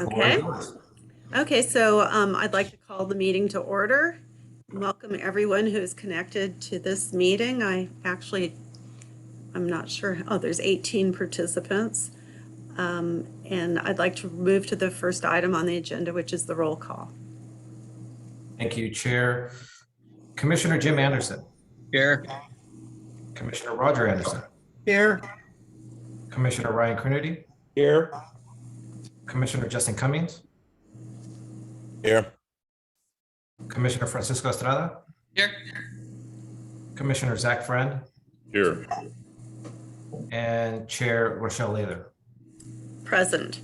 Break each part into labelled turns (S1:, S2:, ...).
S1: floor is
S2: Okay.
S1: yours.
S2: Okay, so I'd like to call the meeting to order. Welcome everyone who's connected to this meeting. I'm not sure. Oh, there's 18 participants. And I'd like to move to the first item on the agenda, which is the roll call.
S1: Thank you, Chair. Commissioner Jim Anderson.
S3: Here.
S1: Commissioner Roger Anderson.
S3: Here.
S1: Commissioner Ryan Coonerty.
S3: Here.
S1: Commissioner Justin Cummings.
S3: Here.
S1: Commissioner Francisco Estrada.
S3: Here.
S1: Commissioner Zach Friend.
S3: Here.
S1: And Chair Rochelle Lather.
S2: Present.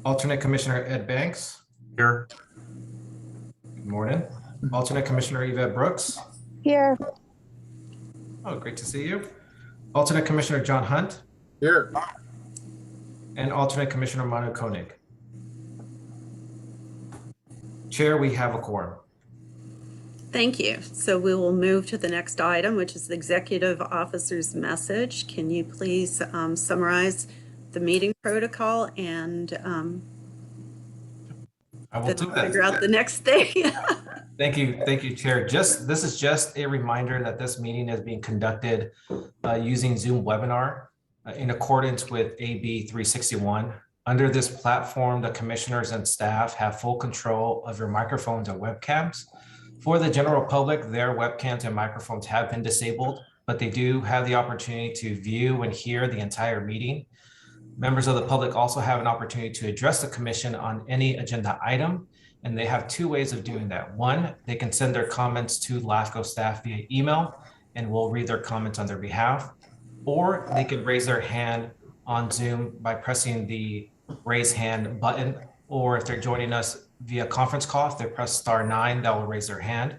S1: Alternate Commissioner Ed Banks.
S3: Here.
S1: Good morning. Alternate Commissioner Yvette Brooks.
S4: Here.
S1: Oh, great to see you. Alternate Commissioner John Hunt.
S3: Here.
S1: And alternate Commissioner Manu Koenig. Chair, we have a quorum.
S2: Thank you. So we will move to the next item, which is the executive officer's message. Can you please summarize the meeting protocol and
S1: I will do that.
S2: Figure out the next thing.
S1: Thank you, Chair. This is just a reminder that this meeting is being conducted using Zoom webinar in accordance with AB 361. Under this platform, the commissioners and staff have full control of your microphones and webcams. For the general public, their webcams and microphones have been disabled, but they do have the opportunity to view and hear the entire meeting. Members of the public also have an opportunity to address the commission on any agenda item, and they have two ways of doing that. One, they can send their comments to LAFCO staff via email, and we'll read their comments on their behalf, or they can raise their hand on Zoom by pressing the raise hand button, or if they're joining us via conference call, if they press *9, that will raise their hand.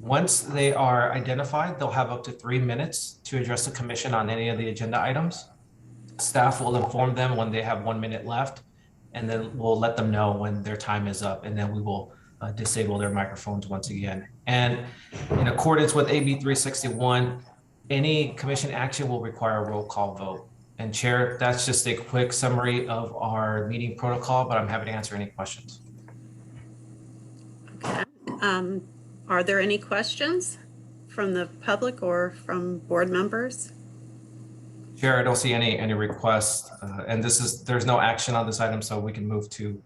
S1: Once they are identified, they'll have up to 3 minutes to address the commission on any of the agenda items. Staff will inform them when they have 1 minute left, and then we'll let them know when their time is up, and then we will disable their microphones once again. And in accordance with AB 361, any commission action will require a roll call vote. And Chair, that's just a quick summary of our meeting protocol, but I'm happy to answer any questions.
S2: Okay. Are there any questions from the public or from board members?
S1: Chair, I don't see any requests, and there's no action on this item, so we can move to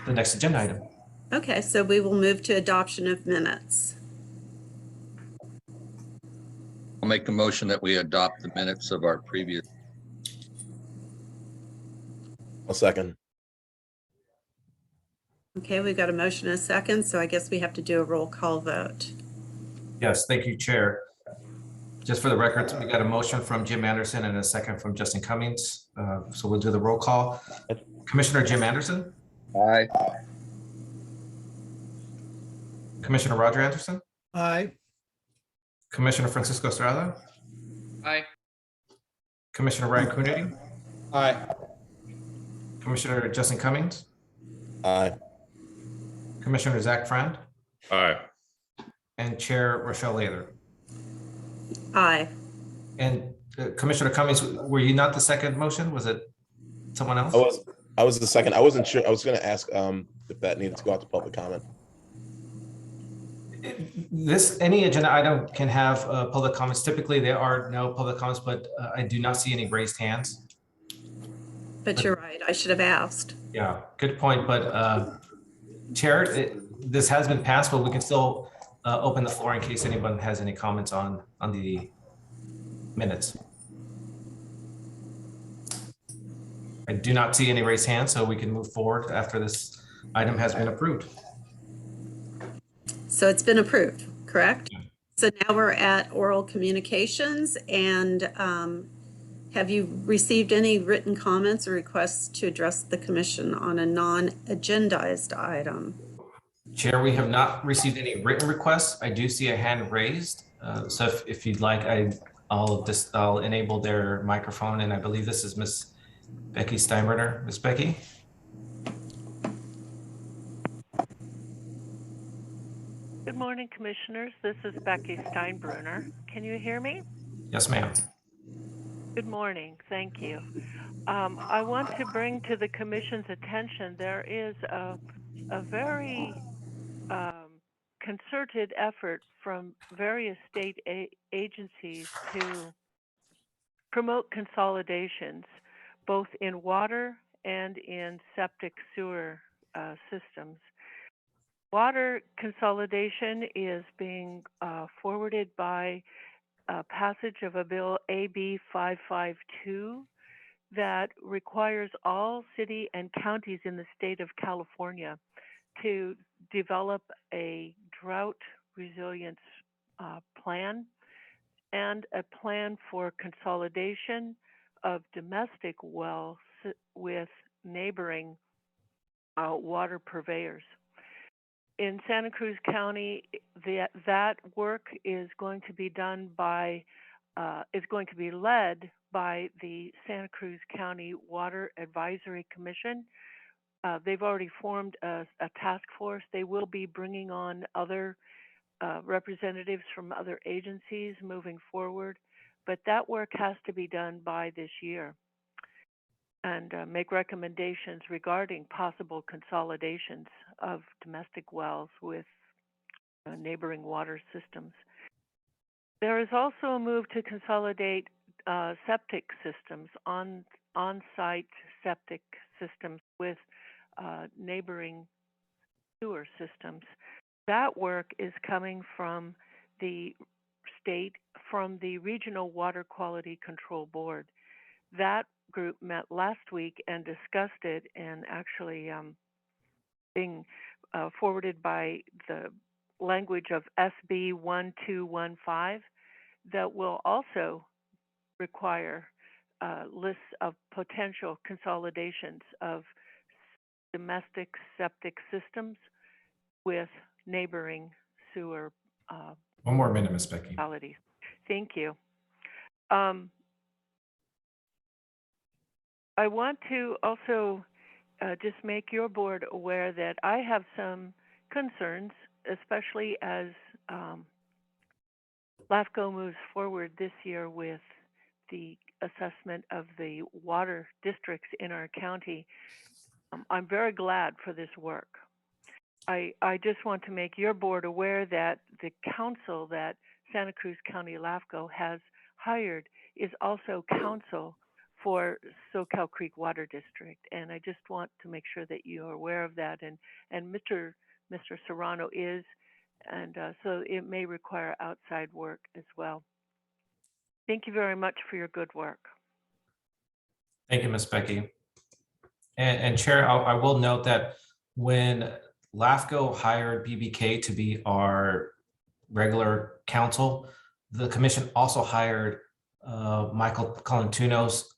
S1: the next agenda item.
S2: Okay, so we will move to adoption of minutes.
S3: I'll make the motion that we adopt the minutes of our previous.
S5: I'll second.
S2: Okay, we've got a motion and a second, so I guess we have to do a roll call vote.
S1: Yes, thank you, Chair. Just for the record, we got a motion from Jim Anderson and a second from Justin Cummings. So we'll do the roll call. Commissioner Jim Anderson.
S3: Aye.
S1: Commissioner Roger Anderson.
S3: Aye.
S1: Commissioner Francisco Estrada.
S3: Aye.
S1: Commissioner Ryan Coonerty.
S3: Aye.
S1: Commissioner Justin Cummings.
S5: Aye.
S1: Commissioner Zach Friend.
S3: Aye.
S1: And Chair Rochelle Lather.
S2: Aye.
S1: And Commissioner Cummings, were you not the second motion? Was it someone else?
S5: I was the second. I wasn't sure. I was going to ask if that needed to go out to public comment.
S1: Any agenda item can have public comments. Typically, there are no public comments, but I do not see any raised hands.
S2: But you're right, I should have asked.
S1: Yeah, good point. But Chair, this has been passed, but we can still open the floor in case anyone has any comments on the minutes. I do not see any raised hands, so we can move forward after this item has been approved.
S2: So it's been approved, correct?
S1: Yeah.
S2: So now we're at oral communications, and have you received any written comments or requests to address the commission on a non-agendized item?
S1: Chair, we have not received any written requests. I do see a hand raised. So if you'd like, I'll enable their microphone, and I believe this is Miss Becky Steinbrenner. Miss Becky?
S4: Good morning, Commissioners. This is Becky Steinbrenner. Can you hear me?
S1: Yes, ma'am.
S4: Good morning. Thank you. I want to bring to the Commission's attention there is a very concerted effort from various state agencies to promote consolidations, both in water and in septic sewer systems. Water consolidation is being forwarded by passage of a bill AB 552 that requires all city and counties in the state of California to develop a drought resilience plan and a plan for consolidation of domestic wells with neighboring water purveyors. In Santa Cruz County, that work is going to be led by the Santa Cruz County Water Advisory Commission. They've already formed a task force. They will be bringing on other representatives from other agencies moving forward, but that work has to be done by this year and make recommendations regarding possible consolidations of domestic wells with neighboring water systems. There is also a move to consolidate septic systems, on-site septic systems with neighboring sewer systems. That work is coming from the state, from the Regional Water Quality Control Board. That group met last week and discussed it, and actually being forwarded by the language of SB 1215 that will also require lists of potential consolidations of domestic septic systems with neighboring sewer
S1: One more minute, Ms. Becky.
S4: municipalities. Thank you. I want to also just make your board aware that I have some concerns, especially as LAFCO moves forward this year with the assessment of the water districts in our county. I'm very glad for this work. I just want to make your board aware that the council that Santa Cruz County LAFCO has hired is also council for Soquel Creek Water District, and I just want to make sure that you are aware of that. And Mr. Serrano is, and so it may require outside work as well. Thank you very much for your good work.
S1: Thank you, Ms. Becky. And Chair, I will note that when LAFCO hired BBK to be our regular counsel, the commission also hired Michael Colantuno's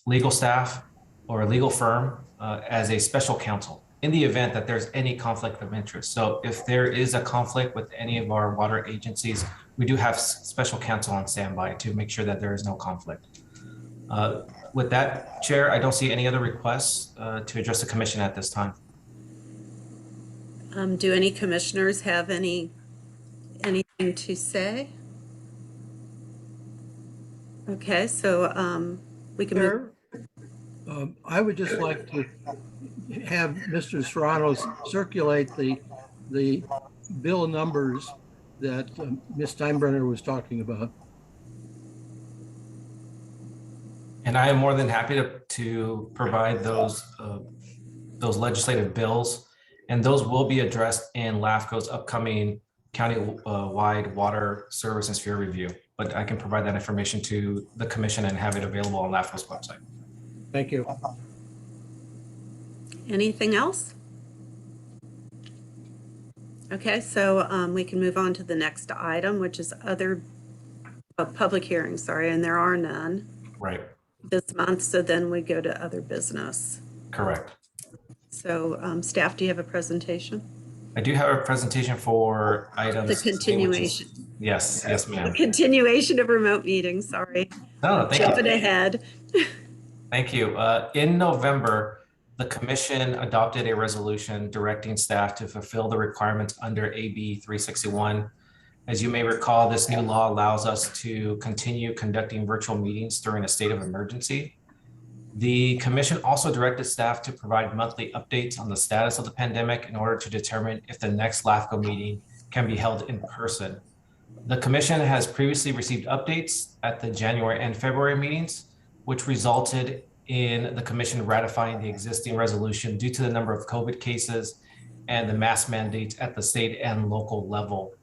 S1: legal staff or legal firm as a special counsel in the event that there's any conflict of interest. So if there is a conflict with any of our water agencies, we do have special counsel on standby to make sure that there is no conflict. With that, Chair, I don't see any other requests to address the commission at this time.
S2: Do any commissioners have anything to say? Okay, so we can move.
S6: I would just like to have Mr. Serrano circulate the bill numbers that Ms. Steinbrenner was talking about.
S1: And I am more than happy to provide those legislative bills, and those will be addressed in LAFCO's upcoming county-wide water service and sphere review. But I can provide that information to the commission and have it available on LAFCO's website.
S6: Thank you.
S2: Anything else? Okay, so we can move on to the next item, which is other public hearings, sorry, and there are none.
S1: Right.
S2: This month, so then we go to other business.
S1: Correct.
S2: So staff, do you have a presentation?
S1: I do have a presentation for items.
S2: The continuation.
S1: Yes, yes, ma'am.
S2: Continuation of remote meetings, sorry.
S1: No, thank
S2: Jumping
S1: you.
S2: ahead.
S1: Thank you. In November, the commission adopted a resolution directing staff to fulfill the requirements under AB 361 As you may recall, this new law allows us to continue conducting virtual meetings during a state of emergency. The commission also directed staff to provide monthly updates on the status of the pandemic in order to determine if the next LAFCO meeting can be held in person. The commission has previously received updates at the January and February meetings, which resulted in the commission ratifying the existing resolution due to the number of COVID cases and the mask mandates at the state and local level.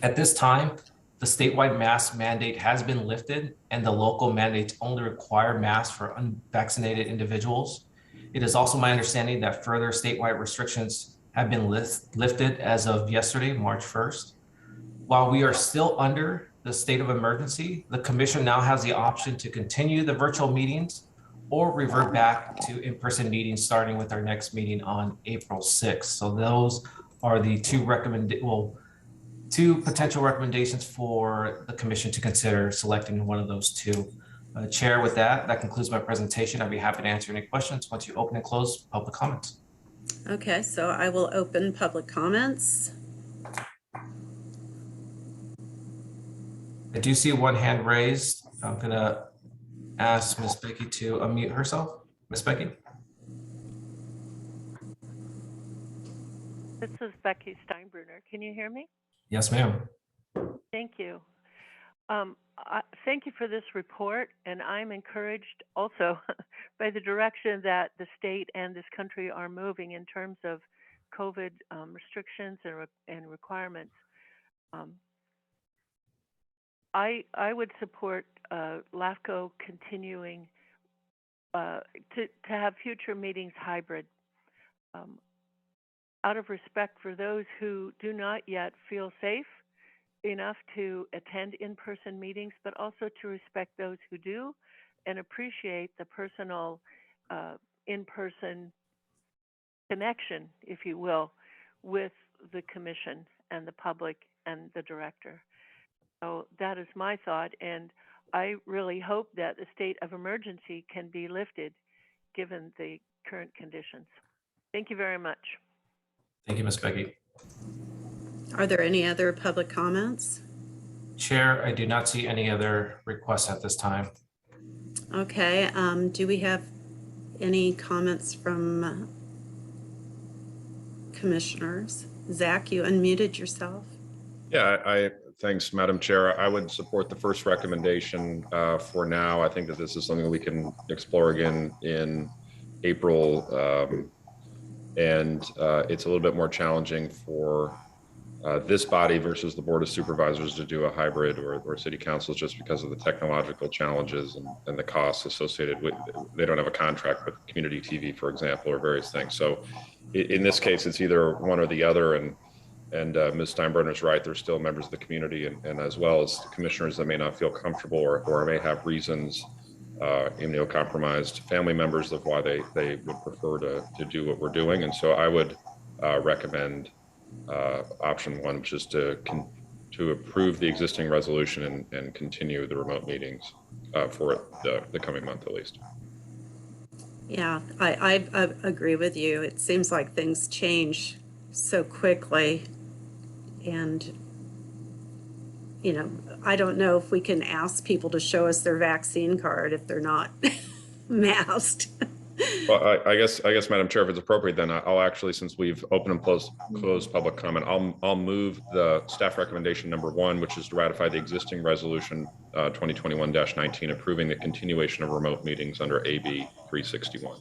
S1: At this time, the statewide mask mandate has been lifted and the local mandates only require masks for unvaccinated individuals. It is also my understanding that further statewide restrictions have been lifted as of yesterday, March 1st. While we are still under the state of emergency, the commission now has the option to continue the virtual meetings or revert back to in-person meetings starting with our next meeting on April 6th. So those are the two potential recommendations for the commission to consider selecting one of those two. Chair, with that concludes my presentation. I'd be happy to answer any questions once you open and close public comments.
S2: Okay, so I will open public comments.
S1: I do see one hand raised. I'm gonna ask Ms. Becky to unmute herself. Ms. Becky?
S4: This is Becky Steinbruner. Can you hear me?
S1: Yes, ma'am.
S4: Thank you. Thank you for this report, and I'm encouraged also by the direction that the state and this country are moving in terms of COVID restrictions and requirements. I would support LAFCO continuing to have future meetings hybrid. Out of respect for those who do not yet feel safe enough to attend in-person meetings, but also to respect those who do and appreciate the personal in-person connection, if you will, with the commission and the public and the director. So that is my thought, and I really hope that the state of emergency can be lifted given the current conditions. Thank you very much.
S1: Thank you, Ms. Becky.
S2: Are there any other public comments?
S1: Chair, I do not see any other requests at this time.
S2: Okay, do we have any comments from commissioners? Zach, you unmuted yourself.
S7: Yeah, thanks, Madam Chair. I would support the first recommendation for now. I think that this is something we can explore again in April. It's a little bit more challenging for this body versus the Board of Supervisors to do a hybrid or city councils just because of the technological challenges and the costs associated with, they don't have a contract with community TV, for example, or various things. So in this case, it's either one or the other. And Ms. Steinbruner's right, there's still members of the community and as well as commissioners that may not feel comfortable or may have reasons, immunocompromised family members of why they would prefer to do what we're doing. And so I would recommend option one, which is to approve the existing resolution and continue the remote meetings for the coming month at least.
S2: Yeah, I agree with you. It seems like things change so quickly, and I don't know if we can ask people to show us their vaccine card if they're not masked.
S7: Well, I guess, Madam Chair, if it's appropriate, then I'll actually, since we've opened and closed public comment, I'll move the staff recommendation number 1, which is to ratify the existing resolution 2021-19, approving the continuation of remote meetings under AB 361.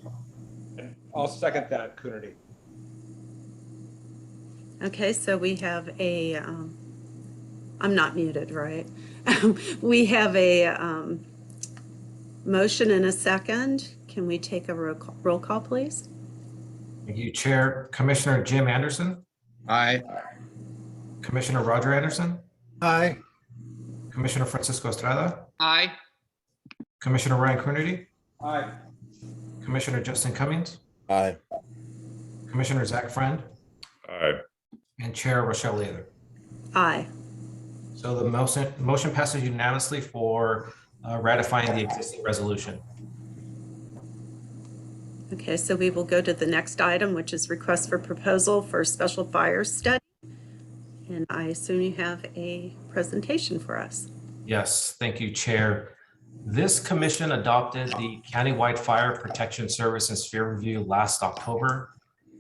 S8: I'll second that, Coonerty.
S2: Okay, so we have a, I'm not muted, right? We have a motion and a second. Can we take a roll call, please?
S1: Thank you, Chair. Commissioner Jim Anderson.
S3: Aye.
S1: Commissioner Roger Anderson.
S6: Aye.
S1: Commissioner Francisco Estrada.
S3: Aye.
S1: Commissioner Ryan Coonerty.
S8: Aye.
S1: Commissioner Justin Cummings.
S5: Aye.
S1: Commissioner Zach Friend.
S7: Aye.
S1: And Chair Rochelle Leather.
S2: Aye.
S1: So the motion passes unanimously for ratifying the existing resolution.
S2: Okay, so we will go to the next item, which is request for proposal for special fire study. And And I assume you have a presentation for us.
S1: Yes, thank you, Chair. This commission adopted the Countywide Fire Protection Service and Sphere Review last October.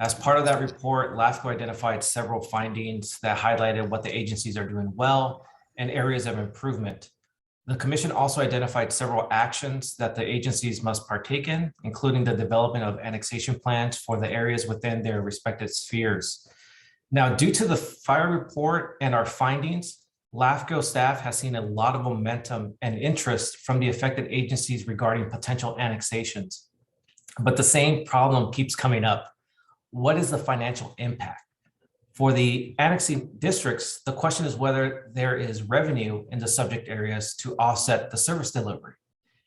S1: As part of that report, LAFCO identified several findings that highlighted what the agencies are doing well and areas of improvement. The commission also identified several actions that the agencies must partake in, including the development of annexation plans for the areas within their respective spheres. Now, due to the fire report and our findings, LAFCO staff has seen a lot of momentum and interest from the affected agencies regarding potential annexations. But the same problem keeps coming up. What is the financial impact? For the annexing districts, the question is whether there is revenue in the subject areas to offset the service delivery.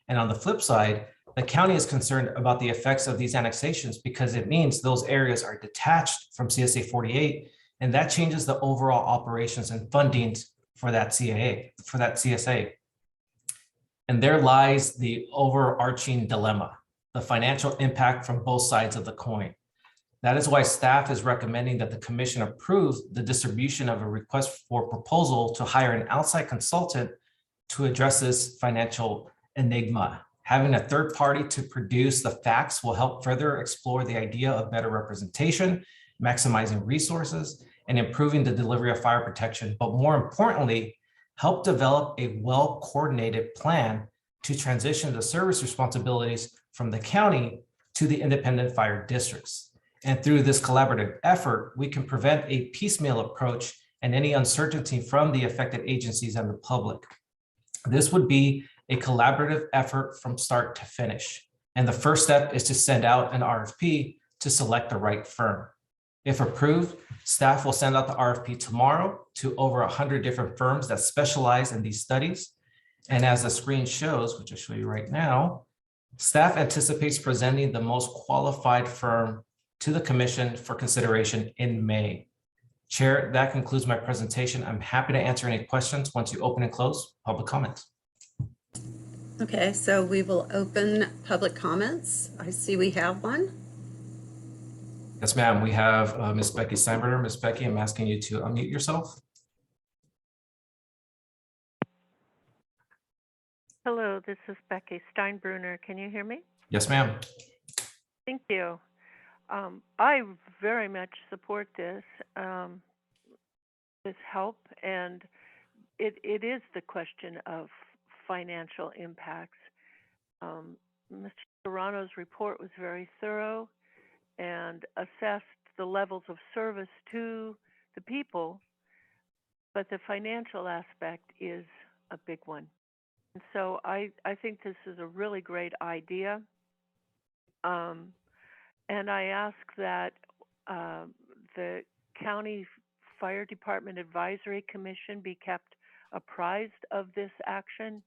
S1: And on the flip side, the county is concerned about the effects of these annexations because it means those areas are detached from CSA 48, and that changes the overall operations and fundings for that CSA. And there lies the overarching dilemma, the financial impact from both sides of the coin. That is why staff is recommending that the commission approve the distribution of a request for proposal to hire an outside consultant to address this financial enigma. Having a third party to produce the facts will help further explore the idea of better representation, maximizing resources, and improving the delivery of fire protection, but more importantly, help develop a well-coordinated plan to transition the service responsibilities from the county to the independent fire districts. And through this collaborative effort, we can prevent a piecemeal approach and any uncertainty from the affected agencies and the public. This would be a collaborative effort from start to finish. And the first step is to send out an RFP to select the right firm. If approved, staff will send out the RFP tomorrow to over 100 different firms that specialize in these studies. And as the screen shows, which I'll show you right now, staff anticipates presenting the most qualified firm to the commission for consideration in May. Chair, that concludes my presentation. I'm happy to answer any questions once you open and close public comments.
S2: Okay, so we will open public comments. I see we have one.
S1: Yes, ma'am. We have Ms. Becky Steinbrenner. Ms. Becky, I'm asking you to unmute yourself.
S4: Hello, this is Becky Steinbrenner. Can you hear me?
S1: Yes, ma'am.
S4: Thank you. I very much support this help, and it is the question of financial impacts. Mr. Serrano's report was very thorough and assessed the levels of service to the people, but the financial aspect is a big one. And so I think this is a really great idea. And I ask that the County Fire Department Advisory Commission be kept apprised of this action,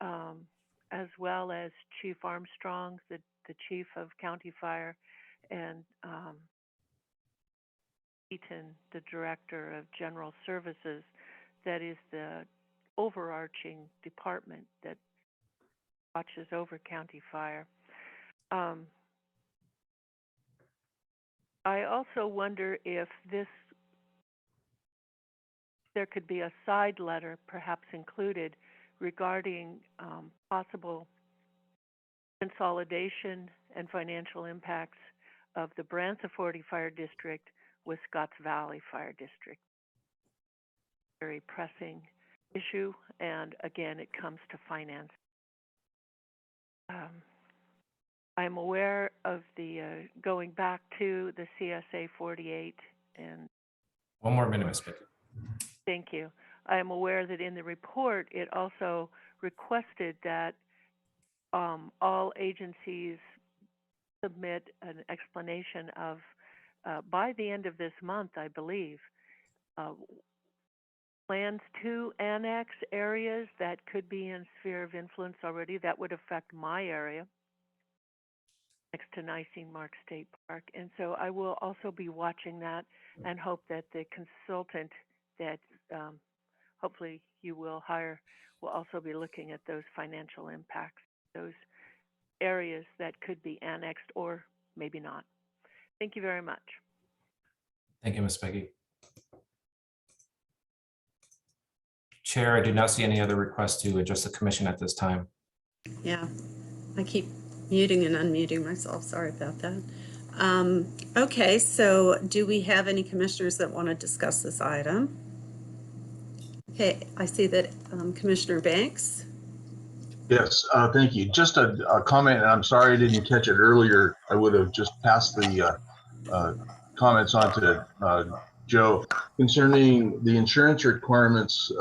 S4: as well as Chief Armstrong, the Chief of County Fire, and Eaton, the Director of General Services, that is the overarching department that watches over County Fire. I also wonder if there could be a side letter perhaps included regarding possible consolidation and financial impacts of the Branciforte Fire District with Scotts Valley Fire District. Very pressing issue, and again, it comes to finance. I'm aware of the going back to the CSA 48, and
S1: One more minute, Ms. Becky.
S4: thank you. I am aware that in the report, it also requested that all agencies submit an explanation of, by the end of this month, I believe, plans to annex areas that could be in sphere of influence already. That would affect my area next to Nicene Mark State Park. And so I will also be watching that and hope that the consultant that hopefully you will hire will also be looking at those financial impacts, those areas that could be annexed or maybe not. Thank you very much.
S1: Thank you, Ms. Becky. Chair, I do not see any other requests to address the commission at this time.
S2: Yeah, I keep muting and unmuting myself. Sorry about that. Okay, so do we have any commissioners that want to discuss this item? Okay, I see that Commissioner Banks.
S9: Yes, thank you. Just a comment, and I'm sorry I didn't catch it earlier. I would have just passed the comments on to Joe concerning the insurance requirements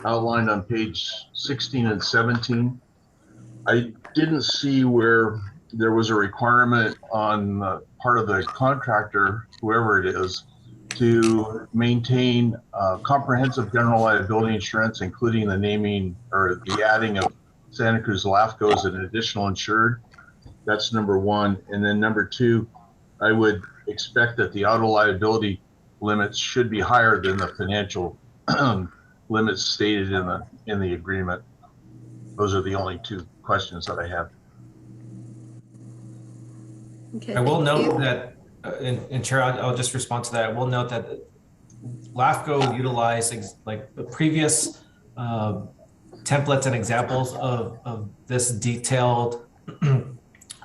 S9: outlined on page 16 and 17. I didn't see where there was a requirement on part of the contractor, whoever it is, to maintain comprehensive general liability insurance, including the naming or the adding of Santa Cruz LAFCO as an additional insured. That's number one. And then number two, I would expect that the auto liability limits should be higher than the financial limits stated in the agreement. Those are the only two questions that I have.
S2: Okay,
S1: I will
S2: thank
S1: note
S2: you.
S1: that, and Chair, I'll just respond to that. I will note that LAFCO utilized like the previous templates and examples of this detailed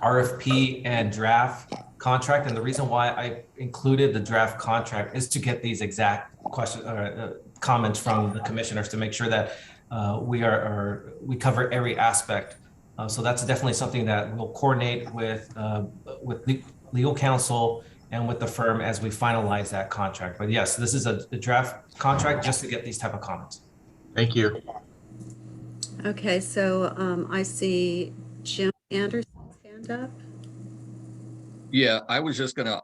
S1: RFP and draft contract. And the reason why I included the draft contract is to get these exact questions or comments from the commissioners to make sure that we cover every aspect. So that's definitely something that we'll coordinate with legal counsel and with the firm as we finalize that contract. But yes, this is a draft contract just to get these type of comments.
S9: Thank you.
S2: Okay, so I see Jim Anderson's hand up.
S3: Yeah, I was just going to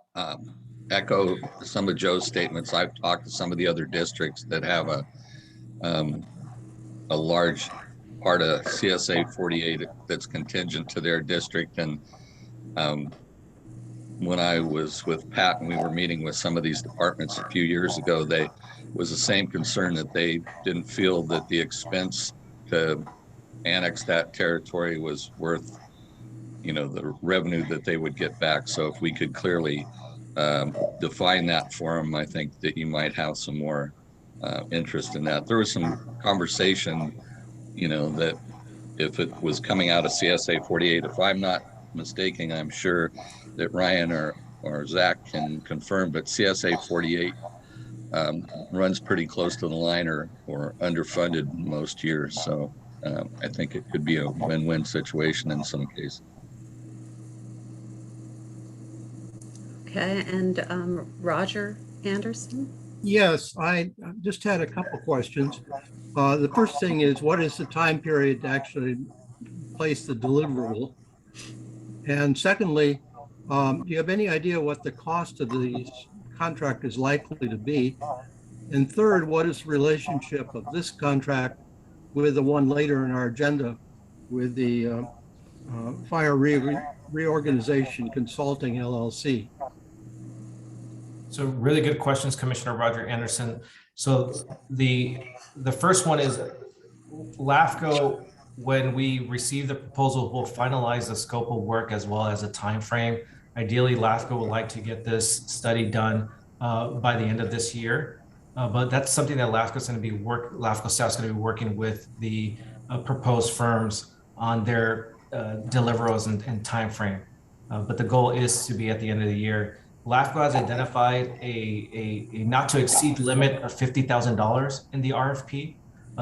S3: echo some of Joe's statements. I've talked to some of the other districts that have a large part of CSA 48 that's contingent to their district. And when I was with Pat and we were meeting with some of these departments a few years ago, they was the same concern that they didn't feel that the expense to annex that territory was worth, you know, the revenue that they would get back. So if we could clearly define that for them, I think that you might have some more interest in that. There was some conversation, you know, that if it was coming out of CSA 48, if I'm not mistaken, I'm sure that Ryan or Zach can confirm, but CSA 48 runs pretty close to the line or underfunded most years. So I think it could be a win-win situation in some cases.
S2: Okay, and Roger Anderson.
S6: Yes, I just had a couple questions. The first thing is, what is the time period to actually place the deliverable? And secondly, do you have any idea what the cost of the contract is likely to be? And third, what is the relationship of this contract with the one later in our agenda with the Fire Reorganization Consulting LLC?
S1: So really good questions, Commissioner Roger Anderson. So the first one is LAFCO, when we receive the proposal, will finalize the scope of work as well as a time frame. Ideally, LAFCO would like to get this study done by the end of this year. But that's something that LAFCO staff is going to be working with the proposed firms on their deliverables and time frame. But the goal is to be at the end of the year. LAFCO has identified a not to exceed limit of $50,000 in the RFP.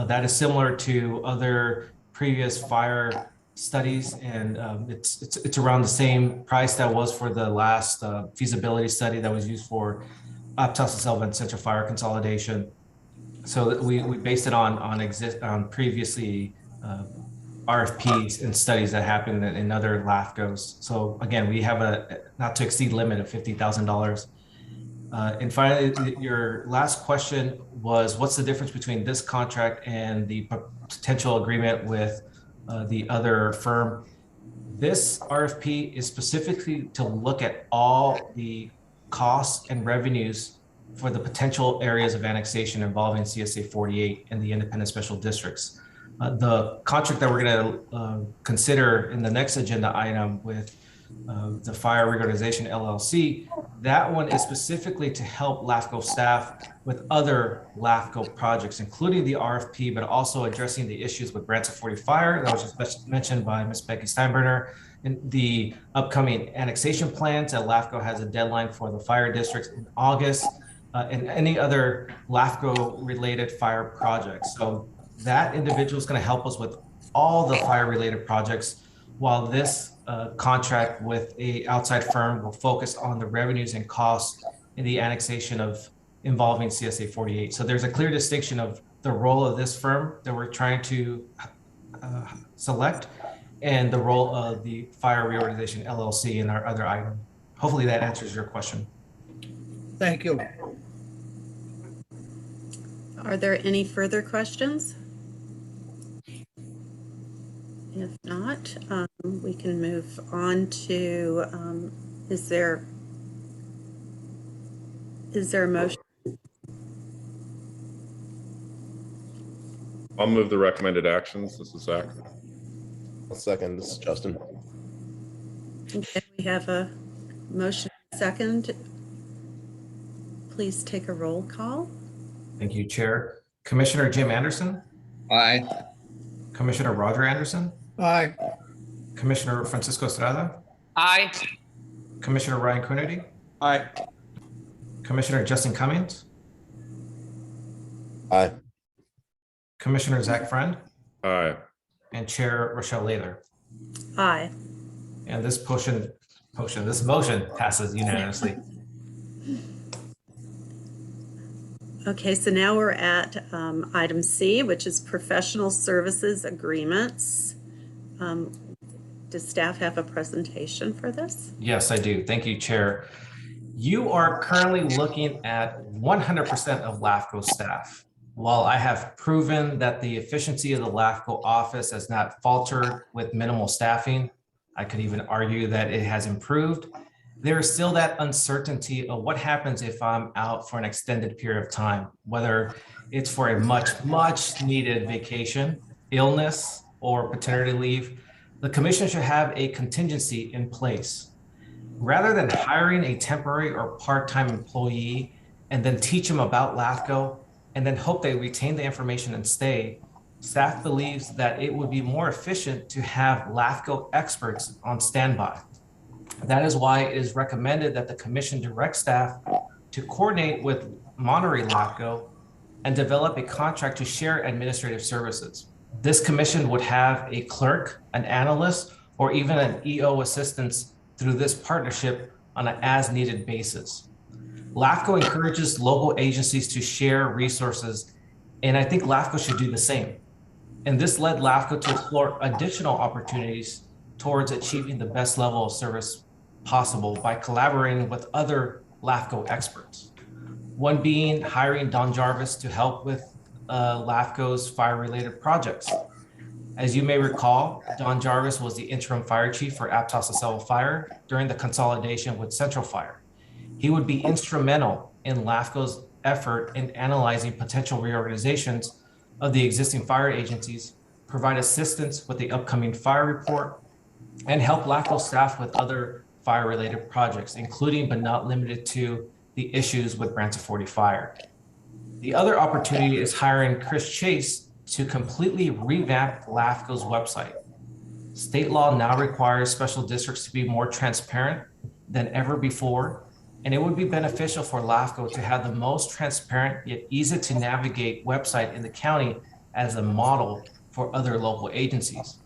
S1: That is similar to other previous fire studies, and it's around the same price that was for the last feasibility study that was used for Aptos and Central Fire Consolidation. So we based it on previously RFPs and studies that happened in other LAFCOs. So again, we have a not to exceed limit of $50,000. And finally, your last question was, what's the difference between this contract and the potential agreement with the other firm? This RFP is specifically to look at all the costs and revenues for the potential areas of annexation involving CSA 48 and the independent special districts. The contract that we're going to consider in the next agenda item with the Fire Reorganization LLC That one is specifically to help LAFCO staff with other LAFCO projects, including the RFP, but also addressing the issues with Branson 40 Fire that was just mentioned by Ms. Becky Steinbrenner, and the upcoming annexation plans that LAFCO has a deadline for the fire districts in August, and any other LAFCO related fire projects. So that individual is going to help us with all the fire related projects, while this contract with a outside firm will focus on the revenues and costs in the annexation of involving CSA 48. So there's a clear distinction of the role of this firm that we're trying to select and the role of the Fire Reorganization LLC in our other item. Hopefully that answers your question.
S6: Thank you.
S2: Are there any further questions? If not, we can move on to, is there a motion?
S7: I'll move the recommended actions. This is Zach.
S5: I'll second. This is Justin.
S2: Okay, we have a motion second. Please take a roll call.
S1: Thank you, Chair. Commissioner Jim Anderson,
S3: Aye.
S1: Commissioner Roger Anderson,
S6: Aye.
S1: Commissioner Francisco Estrada,
S10: Aye.
S1: Commissioner Ryan Coonerty,
S8: Aye.
S1: Commissioner Justin Cummings,
S5: Aye.
S1: Commissioner Zach Friend,
S7: Aye.
S1: and Chair Rochelle Lather.
S2: Aye.
S1: And this motion passes unanimously.
S2: Okay, so now we're at item C, which is professional services agreements. Does staff have a presentation for this?
S1: Yes, I do. Thank you, Chair. You are currently looking at 100% of LAFCO staff. While I have proven that the efficiency of the LAFCO office has not faltered with minimal staffing, I could even argue that it has improved. There is still that uncertainty of what happens if I'm out for an extended period of time, whether it's for a much needed vacation, illness, or paternity leave. The commission should have a contingency in place. Rather than hiring a temporary or part-time employee and then teach them about LAFCO and then hope they retain the information and stay, staff believes that it would be more efficient to have LAFCO experts on standby. That is why it is recommended that the commission direct staff to coordinate with Monterey LAFCO and develop a contract to share administrative services. This commission would have a clerk, an analyst, or even an EO assistance through this partnership on an as-needed basis. LAFCO encourages local agencies to share resources, and I think LAFCO should do the same. And this led LAFCO to explore additional opportunities towards achieving the best level of service possible by collaborating with other LAFCO experts. One being hiring Don Jarvis to help with LAFCO's fire-related projects. As you may recall, Don Jarvis was the interim fire chief for Aptos Acela Fire during the consolidation with Central Fire. He would be instrumental in LAFCO's effort in analyzing potential reorganizations of the existing fire agencies, provide assistance with the upcoming fire report, and help LAFCO staff with other fire-related projects, including but not limited to the issues with Branson 40 Fire. The other opportunity is hiring Chris Chase to completely revamp LAFCO's website. State law now requires special districts to be more transparent than ever before, and it would be beneficial for LAFCO to have the most transparent yet easy to navigate website in the county as a model for other local agencies.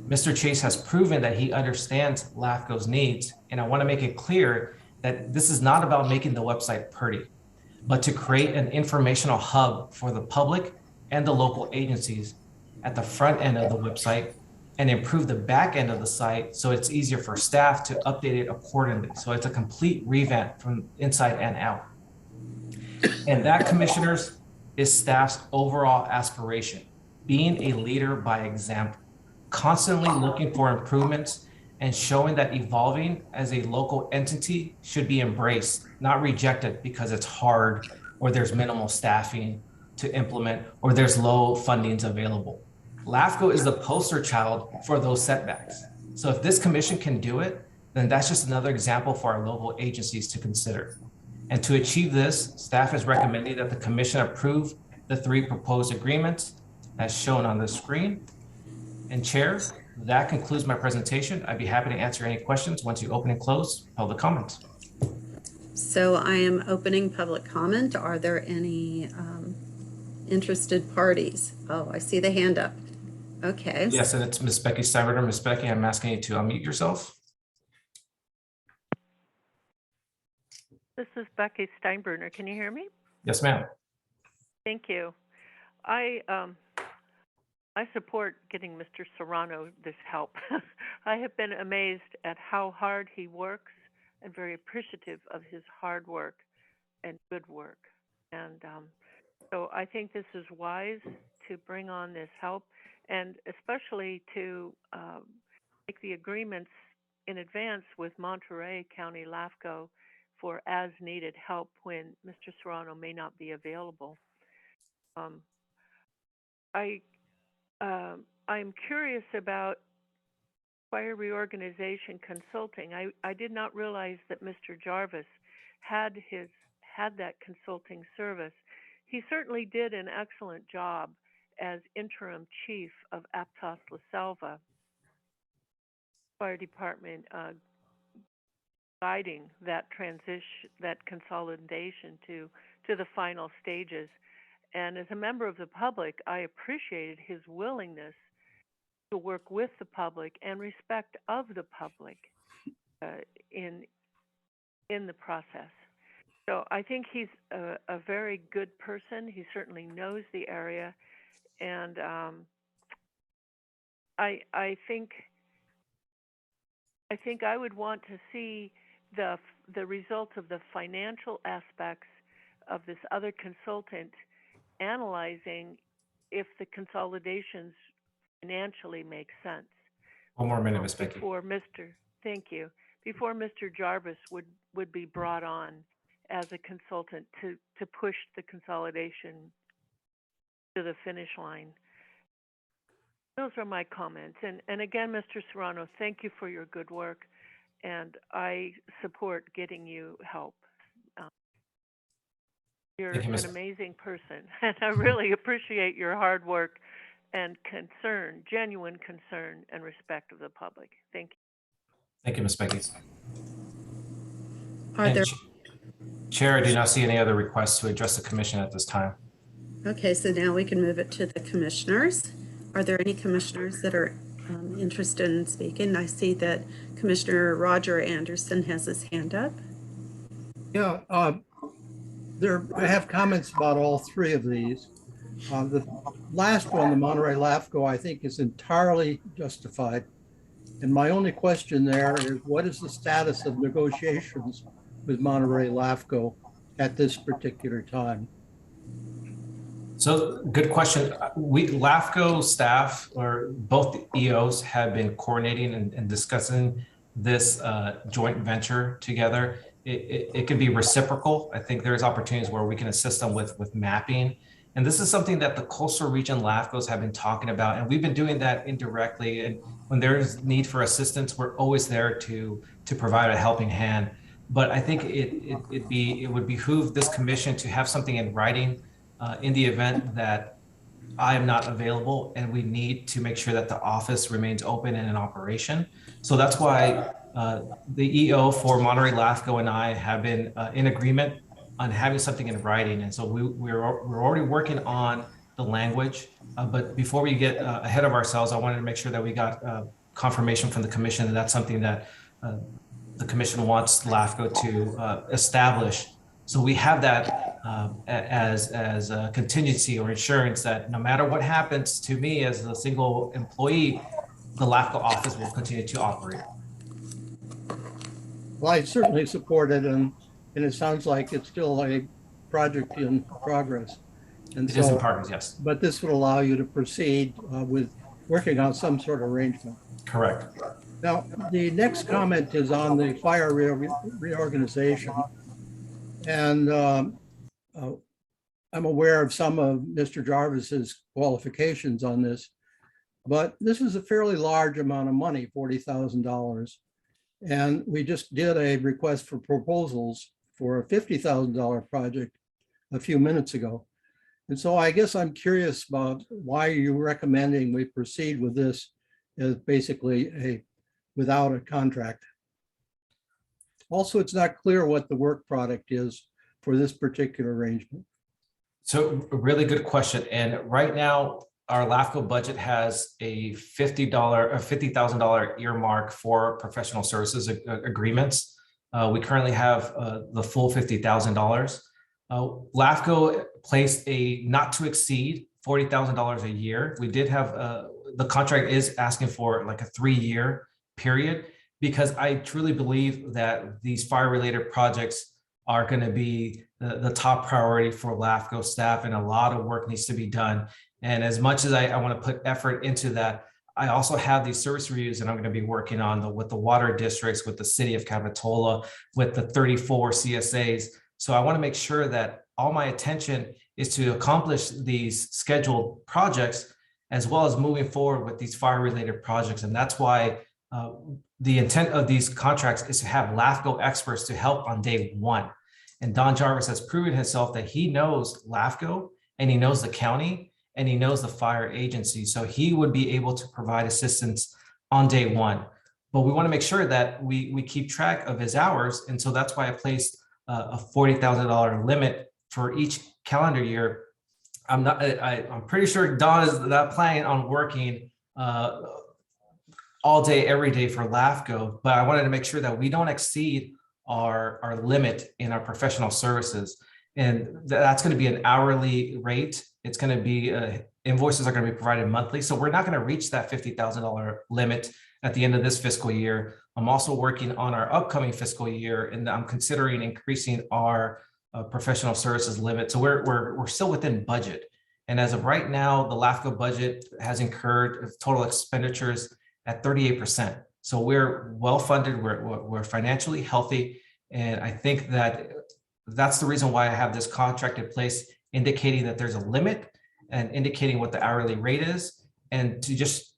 S1: Mr. Chase has proven that he understands LAFCO's needs, and I want to make it clear that this is not about making the website pretty, but to create an informational hub for the public and the local agencies at the front end of the website and improve the back end of the site so it's easier for staff to update it accordingly. So it's a complete revamp from inside and out. And that, commissioners, is staff's overall aspiration, being a leader by example, constantly looking for improvements and showing that evolving as a local entity should be embraced, not rejected because it's hard or there's minimal staffing to implement or there's low fundings available. LAFCO is the poster child for those setbacks. So if this commission can do it, then then that's just another example for our local agencies to consider. And to achieve this, staff is recommending that the commission approve the 3 proposed agreements as shown on the screen. And Chair, that concludes my presentation. I'd be happy to answer any questions once you open and close public comments.
S2: So I am opening public comment. Are there any interested parties? Oh, I see the hand up. Okay.
S1: Yes, and it's Ms. Becky Steinberger. Ms. Becky, I'm asking you to unmute yourself.
S4: This is Becky Steinberger. Can you hear me?
S1: Yes, ma'am.
S4: Thank you. I support getting Mr. Serrano this help. I have been amazed at how hard he works and very appreciative of his hard work and good work. And so I think this is wise to bring on this help, and especially to make the agreements in advance with Monterey County LAFCO for as needed help when Mr. Serrano may not be available. I'm curious about fire reorganization consulting. I did not realize that Mr. Jarvis had that consulting service. He certainly did an excellent job as interim chief of Aptos La Selva Fire Department, guiding that transition, that consolidation to the final stages. And as a member of the public, I appreciated his willingness to work with the public and respect of the public in the process. So I think he's a very good person. He certainly knows the area, and I think I would want to see the results of the financial aspects of this other consultant analyzing if the consolidations financially make sense.
S1: One more minute, Ms. Becky.
S4: Thank you. Before Mr. Jarvis would be brought on as a consultant to push the consolidation to the finish line. Those are my comments. And again, Mr. Serrano, thank you for your good work, and I support getting you help. You're an amazing person, and I really appreciate your hard work and concern, genuine concern and respect of the public. Thank you.
S1: Thank you, Ms. Becky.
S2: Are there?
S1: Chair, I do not see any other requests to address the commission at this time.
S2: Okay, so now we can move it to the commissioners. Are there any commissioners that are interested in speaking? I see that Commissioner Roger Anderson has his hand up.
S6: Yeah, I have comments about all 3 of these. The last one, the Monterey LAFCO, I think is entirely justified. And my only question there is, what is the status of negotiations with Monterey LAFCO at this particular time?
S1: So good question. LAFCO staff, or both the EOs, have been coordinating and discussing this joint venture together. It can be reciprocal. I think there's opportunities where we can assist them with mapping. And this is something that the coastal region LAFCOs have been talking about. And we've been doing that indirectly. And when there's need for assistance, we're always there to provide a helping hand. But I think it would behoove this commission to have something in writing in the event that I am not available, and we need to make sure that the office remains open and in operation. So that's why the EO for Monterey LAFCO and I have been in agreement on having something in writing. And so we're already working on the language, but before we get ahead of ourselves, I wanted to make sure that we got confirmation from the commission that that's something that the commission wants LAFCO to establish. So we have that as a contingency or insurance that no matter what happens to me as a single employee, the LAFCO office will continue to operate.
S6: Well, I certainly support it, and it sounds like it's still a project in progress. And
S1: it is in progress, yes.
S6: But this would allow you to proceed with working on some sort of arrangement.
S1: Correct.
S6: Now, the next comment is on the fire reorganization. And I'm aware of some of Mr. Jarvis's qualifications on this, but this is a fairly large amount of money, $40,000. And we just did a request for proposals for a $50,000 project a few minutes ago. And so I guess I'm curious about why you're recommending we proceed with this as basically without a contract. Also, it's not clear what the work product is for this particular arrangement.
S1: So a really good question. And right now, our LAFCO budget has a $50,000 earmark for professional services agreements. We currently have the full $50,000. LAFCO placed a not to exceed $40,000 a year. We did have the contract is asking for like a 3-year period, because I truly believe that these fire-related projects are going to be the top priority for LAFCO staff, and a lot of work needs to be done. And as much as I want to put effort into that, I also have these service reviews that I'm going to be working on with the water districts, with the city of Capitola, with the 34 CSAs. So I want to make sure that all my attention is to accomplish these scheduled projects, as well as moving forward with these fire-related projects. And that's why the intent of these contracts is to have LAFCO experts to help on day one. And Don Jarvis has proven himself that he knows LAFCO, and he knows the county, and he knows the fire agency. So he would be able to provide assistance on day one. But we want to make sure that we keep track of his hours. And so that's why I placed a $40,000 limit for each calendar year. I'm pretty sure Don is not planning on working all day, every day for LAFCO, but I wanted to make sure that we don't exceed our limit in our professional services. And that's going to be an hourly rate. It's going to be invoices are going to be provided monthly. So we're not going to reach that $50,000 limit at the end of this fiscal year. I'm also working on our upcoming fiscal year, and I'm considering increasing our professional services limit. So we're still within budget. And as of right now, the LAFCO budget has incurred total expenditures at 38%. So we're well funded, we're financially healthy. And I think that that's the reason why I have this contract in place, indicating that there's a limit and indicating what the hourly rate is, and to just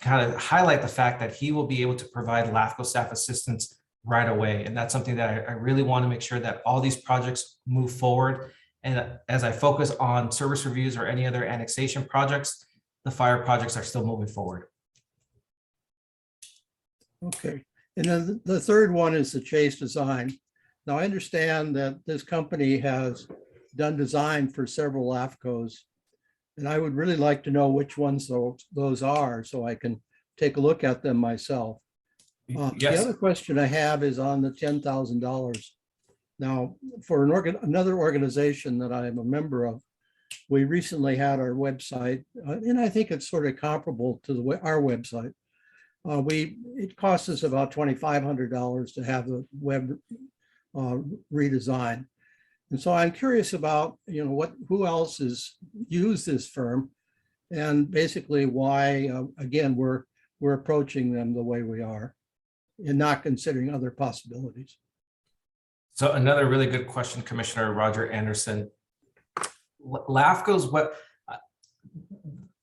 S1: kind of highlight the fact that he will be able to provide LAFCO staff assistance right away. And that's something that I really want to make sure that all these projects move forward. And as I focus on service reviews or any other annexation projects, the fire projects are still moving forward.
S6: Okay, and then the third one is the Chase Design. Now I understand that this company has done design for several LAFCOs, and I would really like to know which ones those are so I can take a look at them myself.
S1: Yes.
S6: The other question I have is on the $10,000. Now, for another organization that I am a member of, we recently had our website, and I think it's sort of comparable to our website. It costs us about $2,500 to have the web redesign. And so I'm curious about, who else has used this firm, and basically why, again, we're approaching them the way we are and not considering other possibilities.
S1: So another really good question, Commissioner Roger Anderson. LAFCO's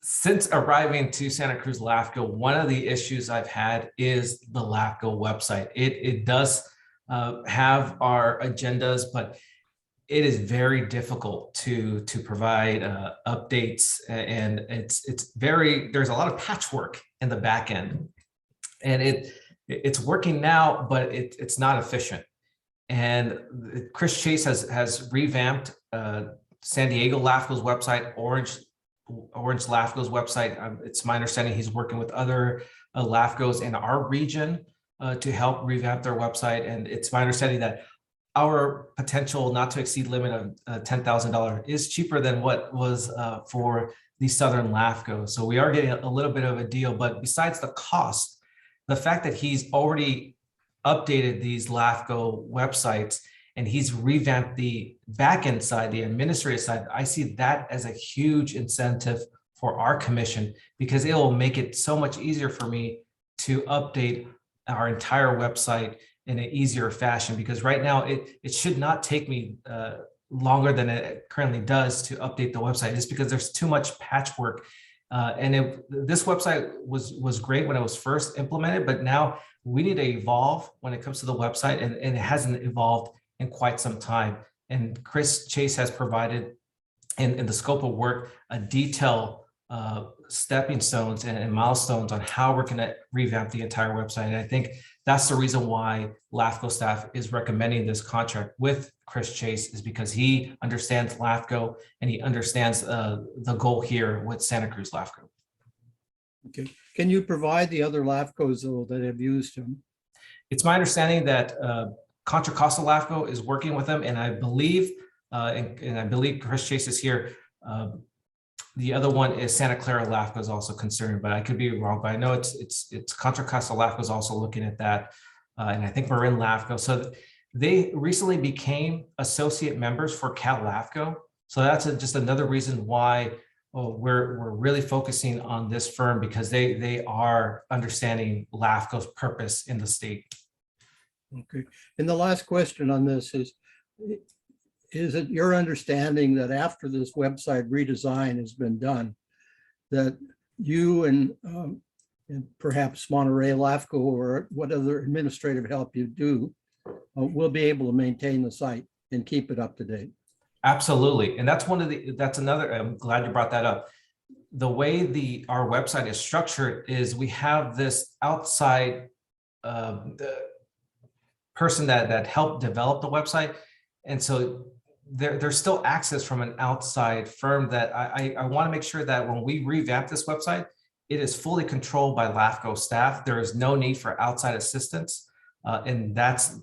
S1: since arriving to Santa Cruz LAFCO, one of the issues I've had is the LAFCO website. It does have our agendas, but it is very difficult to provide updates, and there's a lot of patchwork in the back end, and it's working now, but it's not efficient. And Chris Chase has revamped San Diego LAFCO's website, Orange LAFCO's website. It's my understanding he's working with other LAFCOs in our region to help revamp their website. And it's my understanding that our potential not to exceed limit of $10,000 is cheaper than what was for the Southern LAFCO. So we are getting a little bit of a deal, but besides the cost, the fact that he's already updated these LAFCO websites and he's revamped the backend side, the administrative side, I see that as a huge incentive for our commission, because it will make it so much easier for me to update our entire website in an easier fashion. Because right now it should not take me longer than it currently does to update the website, just because there's too much patchwork. And this website was great when it was first implemented, but now we need to evolve when it comes to the website, and it hasn't evolved in quite some time. And Chris Chase has provided in the scope of work a detailed stepping stones and milestones on how we're going to revamp the entire website. And I think that's the reason why LAFCO staff is recommending this contract with Chris Chase, is because he understands LAFCO and he understands the goal here with Santa Cruz LAFCO.
S6: Okay. Can you provide the other LAFCOs though that have used him?
S1: It's my understanding that Contra Costa LAFCO is working with them, and I believe, and I believe Chris Chase is here. The other one is Santa Clara LAFCO is also concerned, but I could be wrong. But I know it's Contra Costa LAFCO is also looking at that, and I think Marin LAFCO. So they recently became associate members for Cal LAFCO. So that's just another reason why we're really focusing on this firm, because they are understanding LAFCO's purpose in the state.
S6: Okay. And the last question on this is it your understanding that after this website redesign has been done, that you and perhaps Monterey LAFCO or what other administrative help you do will be able to maintain the site and keep it up to date?
S1: Absolutely. And that's another, I'm glad you brought that up. The way our website is structured is we have this outside person that helped develop the website. And so there's still access from an outside firm that I want to make sure that when we revamp this website, it is fully controlled by LAFCO staff. There is no need for outside assistance. And that's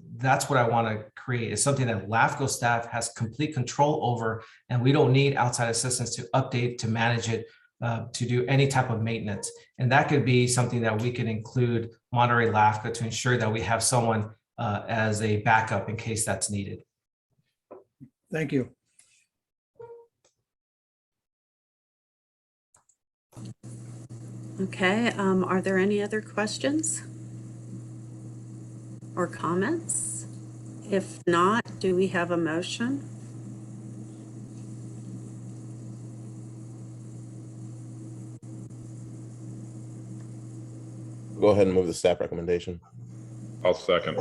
S1: what I want to create, is something that LAFCO staff has complete control over, and we don't need outside assistance to update, to manage it, to do any type of maintenance. And that could be something that we can include Monterey LAFCO to ensure that we have someone as a backup in case that's needed.
S6: Thank you.
S2: Okay, are there any other questions or comments? If not, do we have a motion?
S5: Go ahead and move the staff recommendation.
S7: I'll second.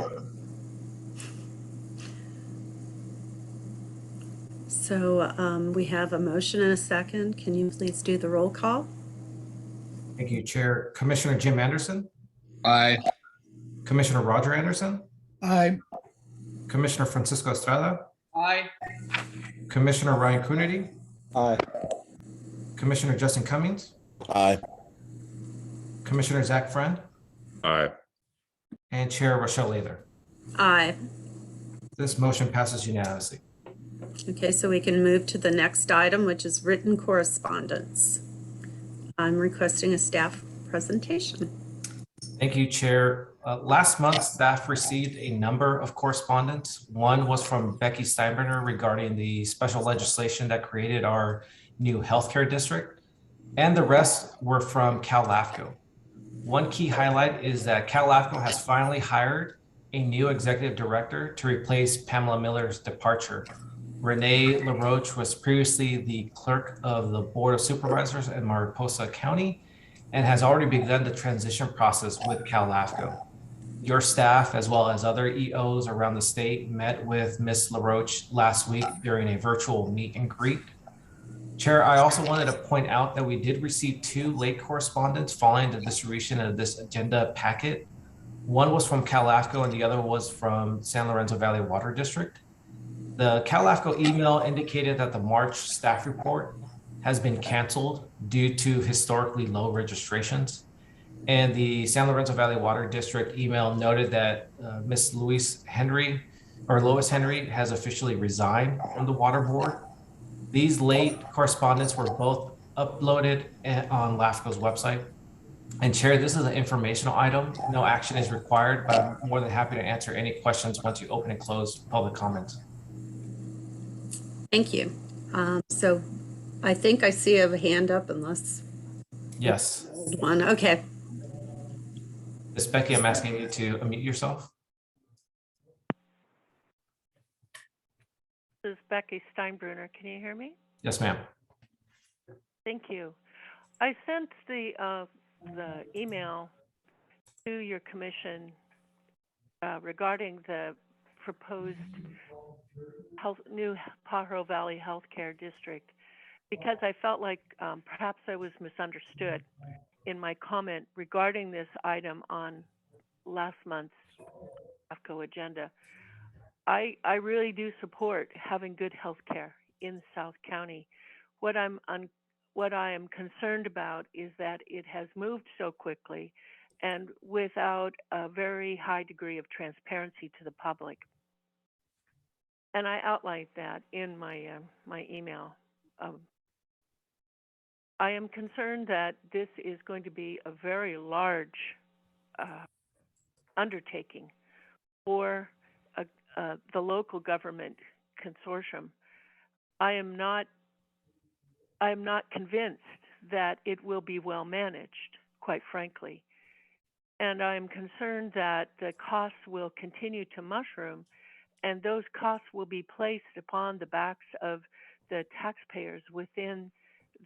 S2: So we have a motion and a second. Can you please do the roll call?
S1: Thank you, Chair. Commissioner Jim Anderson,
S3: Aye.
S1: Commissioner Roger Anderson,
S6: Aye.
S1: Commissioner Francisco Estrada,
S8: Aye.
S1: Commissioner Ryan Coonerty,
S5: Aye.
S1: Commissioner Justin Cummings,
S5: Aye.
S1: Commissioner Zach Friend,
S7: Aye.
S1: and Chair Rochelle Lather.
S2: Aye.
S1: This motion passes unanimously.
S2: Okay, so we can move to the next item, which is written correspondence. I'm requesting a staff presentation.
S1: Thank you, Chair. Last month, staff received a number of correspondence. One was from Becky Steinbrenner regarding the special legislation that created our new healthcare district, and the rest were from Cal LAFCO. One key highlight is that Cal LAFCO has finally hired a new executive director to replace Pamela Miller's departure. Renee LaRoche was previously the clerk of the Board of Supervisors in Mariposa County and has already begun the transition process with Cal LAFCO. Your staff, as well as other EOs around the state, met with Ms. LaRoche last week during a virtual meet and greet. Chair, I also wanted to point out that we did receive 2 late correspondence following the distribution of this agenda packet. One was from Cal LAFCO and the other was from San Lorenzo Valley Water District. The Cal LAFCO email indicated that the March staff report has been canceled due to historically low registrations. And the San Lorenzo Valley Water District email noted that Ms. Lois Henry has officially resigned from the water board. These late correspondence were both uploaded on LAFCO's website. And Chair, this is an informational item. No action is required, but I'm more than happy to answer any questions once you open and close public comments.
S2: Thank you. So I think I see a hand up unless.
S1: Yes.
S2: One, okay.
S1: Ms. Becky, I'm asking you to unmute yourself.
S4: This is Becky Steinbrenner. Can you hear me?
S1: Yes, ma'am.
S4: Thank you. I sent the email to your commission regarding the proposed new Pajaro Valley Healthcare District, because I felt like perhaps I was misunderstood in my comment regarding this item on last month's LAFCO agenda. I really do support having good health care in South County. What I am concerned about is that it has moved so quickly and without a very high degree of transparency to the public. And I outlined that in my my email. I am concerned that this is going to be a very large undertaking for the local government consortium. I am not convinced that it will be well managed, quite frankly. And I am concerned that the costs will continue to mushroom, and those costs will be placed upon the backs of the taxpayers within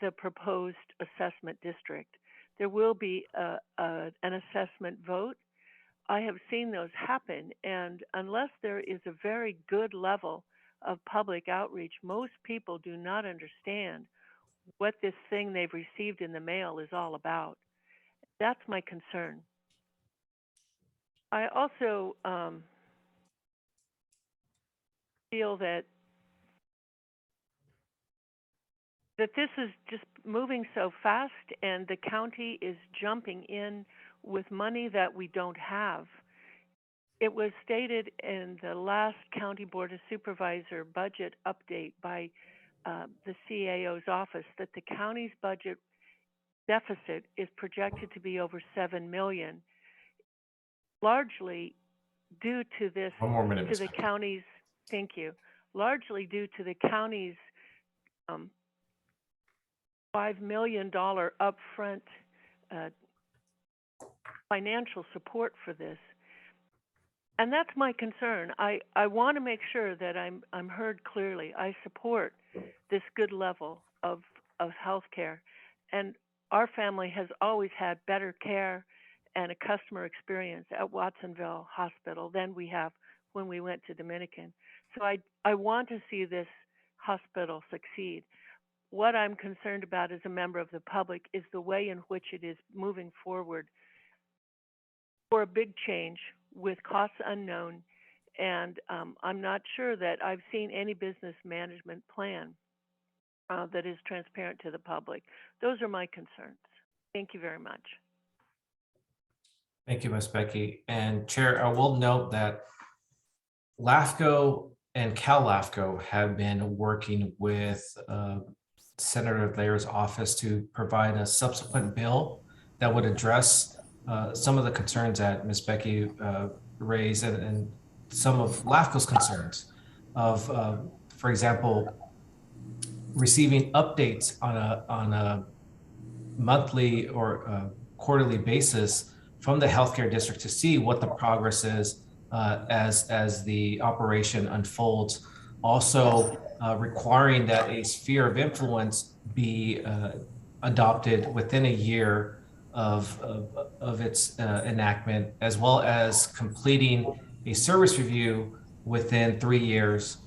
S4: the proposed assessment district. There will be an assessment vote. I have seen those happen, and unless there is a very good level of public outreach, most people do not understand what this thing they've received in the mail is all about. That's my concern. I also feel that this is just moving so fast, and the county is jumping in with money that we don't have. It was stated in the last County Board of Supervisor budget update by the CAO's office that the county's budget deficit is projected to be over $7 million, largely due to this,
S1: One more minute,
S4: to the county's, thank you, largely due to the county's $5 million upfront financial support for this. And that's my concern. I want to make sure that I'm heard clearly. I support this good level of health care. And our family has always had better care and a customer experience at Watsonville Hospital than we have when we went to Dominican. So I want to see this hospital succeed. What I'm concerned about as a member of the public is the way in which it is moving forward for a big change with costs unknown, and I'm not sure that I've seen any business management plan that is transparent to the public. Those are my concerns. Thank you very much.
S1: Thank you, Ms. Becky. And Chair, I will note that LAFCO and Cal-LAFCO have been working with Senator Blair's office to provide a subsequent bill that would address some of the concerns that Ms. Becky raised and some of LAFCO's concerns of, for example, receiving updates on a monthly or quarterly basis from the healthcare district to see what the progress is as the operation unfolds. Also requiring that a sphere of influence be adopted within a year of its enactment, as well as completing a service review within 3 years.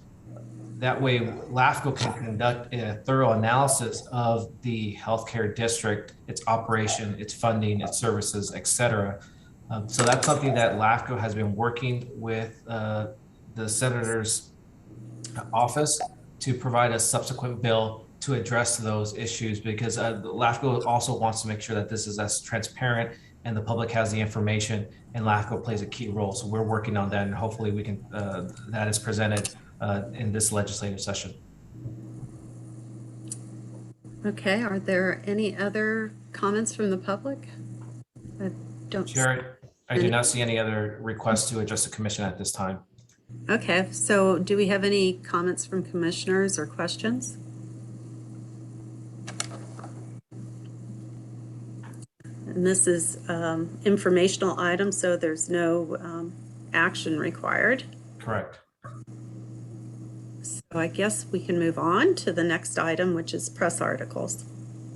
S1: That way, LAFCO can conduct a thorough analysis of the healthcare district, its operation, its funding, its services, et cetera. So that's something that LAFCO has been working with the senator's office to provide a subsequent bill to address those issues, because LAFCO also wants to make sure that this is as transparent and the public has the information, and LAFCO plays a key role. So we're working on that, and hopefully we can that is presented in this legislative session.
S2: Okay, are there any other comments from the public? I don't.
S1: Chair, I do not see any other requests to address the commission at this time.
S2: Okay, so do we have any comments from commissioners or questions? And this is informational item, so there's no action required.
S1: Correct.
S2: So I guess we can move on to the next item, which is press articles.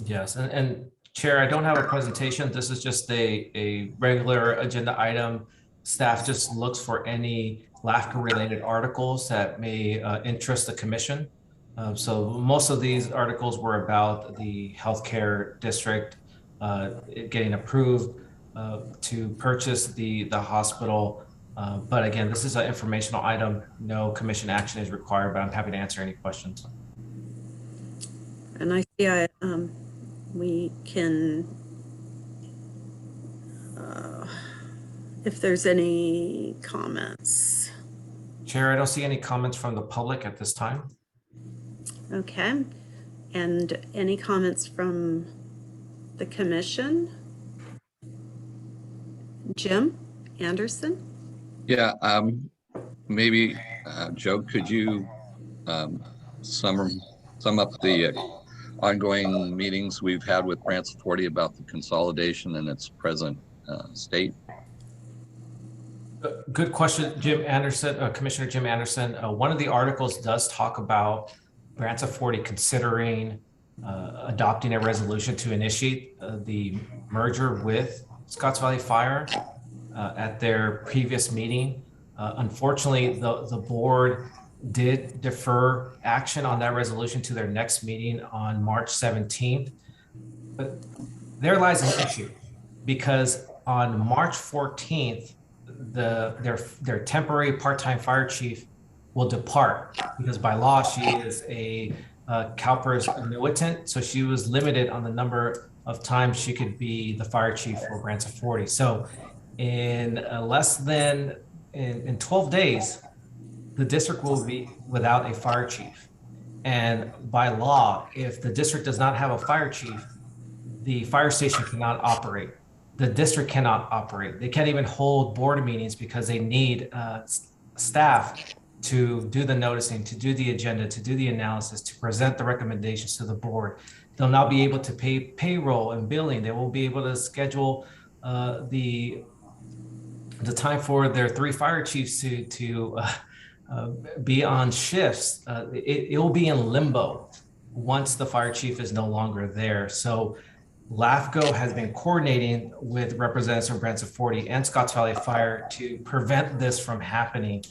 S1: Yes, and Chair, I don't have a presentation. This is just a regular agenda item staff just looks for any LAFCO related articles that may interest the commission. So most of these articles were about the healthcare district getting approved to purchase the hospital. But again, this is an informational item. No commission action is required, but I'm happy to answer any questions.
S2: And I see we can, if there's any comments.
S1: Chair, I don't see any comments from the public at this time.
S2: Okay. And any comments from the commission? Jim Anderson?
S3: Yeah, maybe, Joe, could you sum up the ongoing meetings we've had with Branch 40 about the consolidation and its present state?
S1: Good question, Jim Anderson, Commissioner Jim Anderson. One of the articles does talk about Branch 40 considering adopting a resolution to initiate the merger with Scotts Valley Fire at their previous meeting. Unfortunately, the board did defer action on that resolution to their next meeting on March 17th. But there lies an issue, because on March 14th, their temporary part-time fire chief will depart, because by law she is a CalPERS annuitant, so she was limited on the number of times she could be the fire chief for Branch 40. So in less than in 12 days, the district will be without a fire chief. And by law, if the district does not have a fire chief, the fire station cannot operate. The district cannot operate. They can't even hold board meetings because they need staff to do the noticing, to do the agenda, to do the analysis, to present the recommendations to the board. They'll now be able to pay payroll and billing. They will be able to schedule the time for their 3 fire chiefs to be on shifts. It will be in limbo once the fire chief is no longer there. So LAFCO has been coordinating with representatives from Branch 40 and Scotts Valley Fire to prevent this from happening.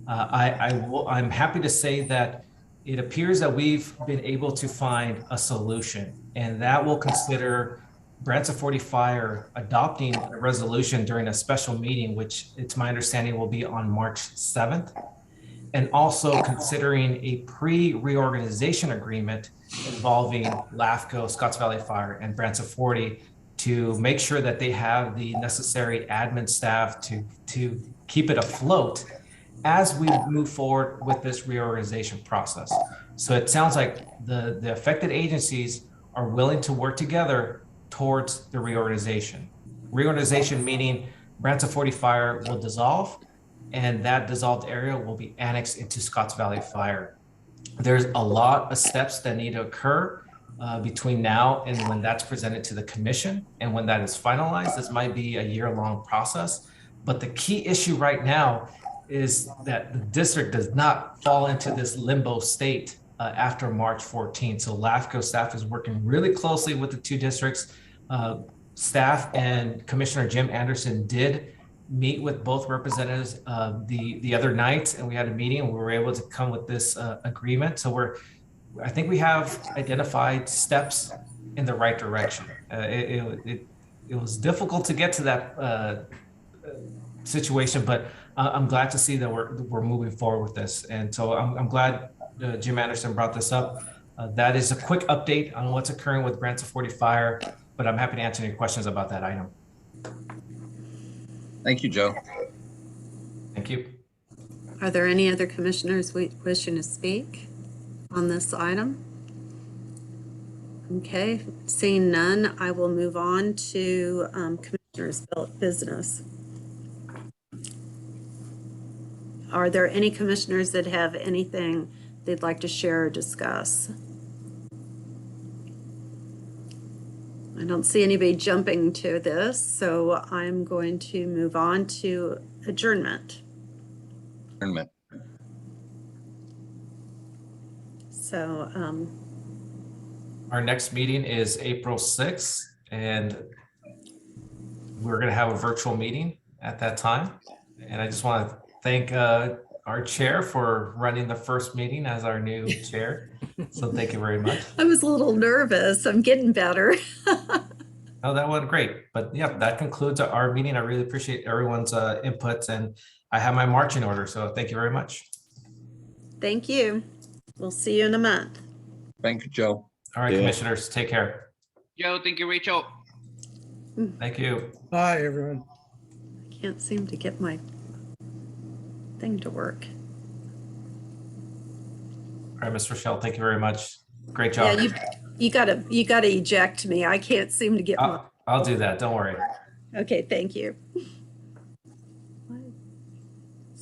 S1: I'm happy to say that it appears that we've been able to find a solution, and that will consider Branch 40 Fire adopting a resolution during a special meeting, which it's my understanding will be on March 7th, and also considering a pre-reorganization agreement involving LAFCO, Scotts Valley Fire, and Branch 40 to make sure that they have the necessary admin staff to keep it afloat as we move forward with this reorganization process. So it sounds like the affected agencies are willing to work together towards the reorganization. Reorganization meaning Branch 40 Fire will dissolve, and that dissolved area will be annexed into Scotts Valley Fire. There's a lot of steps that need to occur between now and when that's presented to the commission. And when that is finalized, this might be a year-long process. But the key issue right now is that the district does not fall into this limbo state after March 14th. So LAFCO staff is working really closely with the 2 districts. Staff and Commissioner Jim Anderson did meet with both representatives the other night, and we had a meeting and we were able to come with this agreement. So I think we have identified steps in the right direction. It was difficult to get to that situation, but I'm glad to see that we're moving forward with this. And so I'm glad Jim Anderson brought this up. That is a quick update on what's occurring with Branch 40 Fire, but I'm happy to answer any questions about that item.
S3: Thank you, Joe.
S1: Thank you.
S2: Are there any other commissioners wishing to speak on this item? Okay, seeing none, I will move on to commissioners' business. Are there any commissioners that have anything they'd like to share or discuss? I don't see anybody jumping to this, so I'm going to move on to adjournment.
S3: Adjournment.
S2: So
S1: our next meeting is April 6th, and we're going to have a virtual meeting. at that time. And I just want to thank our chair for running the first meeting as our new chair. So thank you very much.
S2: I was a little nervous. I'm getting better.
S1: Oh, that went great. But yeah, that concludes our meeting. I really appreciate everyone's inputs, and I have my marching order. So thank you very much.
S2: Thank you. We'll see you in a month.
S3: Thank you, Joe.
S1: All right,
S5: Yeah.
S1: commissioners, take care.
S10: Joe, thank you, Rachel.
S1: Thank you.
S6: Bye, everyone.
S2: I can't seem to get my thing to work.
S1: All right, Ms. Rochelle, thank you very much. Great job.
S2: Yeah, you gotta eject me. I can't seem to get my.
S1: I'll do that. Don't worry.
S2: Okay, thank you.